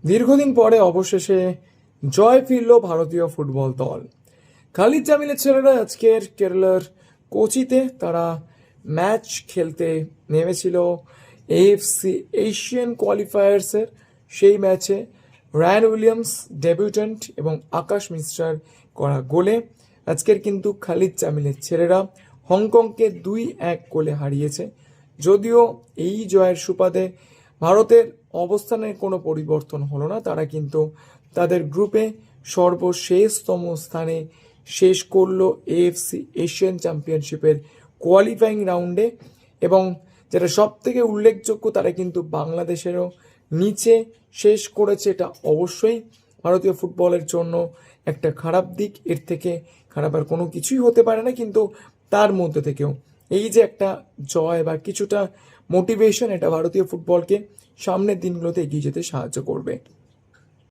দীর্ঘদিন পরে অবশেষে জয় ফিরল ভারতীয় ফুটবল দল। খালিদ জামিলের ছেলেরা আজকের কেরালার কোচিতে তারা ম্যাচ খেলতে নেমেছিল এএফসি এশিয়ান কোয়ালিফায়ার্সের। সেই ম্যাচে রায়ান উইলিয়ামস ডেবিউট্যান্ট এবং আকাশ মিশ্রার করা গোলে আজকের কিন্তু খালিদ জামিলের ছেলেরা হংকংকে 2-1 গোলে হারিয়েছে। যদিও এই জয়ের সুবাদে ভারতের অবস্থানের কোনো পরিবর্তন হলো না, তারা কিন্তু তাদের গ্রুপে সর্বশেষতম স্থানে শেষ করলো এএফসি এশিয়ান চ্যাম্পিয়নশিপের কোয়ালিফাইং রাউন্ডে। এবং যেটা সব থেকে উল্লেখযোগ্য, তারা কিন্তু বাংলাদেশেরও নিচে শেষ করেছে। এটা অবশ্যই ভারতীয় ফুটবলের জন্য একটা খারাপ দিক, এর থেকে খারাপ আর কোনো কিছুই হতে পারে না। কিন্তু তার মধ্যে থেকেও এই যে একটা জয় বা কিছুটা মোটিভেশন, এটা ভারতীয় ফুটবলকে সামনের দিনগুলোতে এগিয়ে যেতে সাহায্য করবে।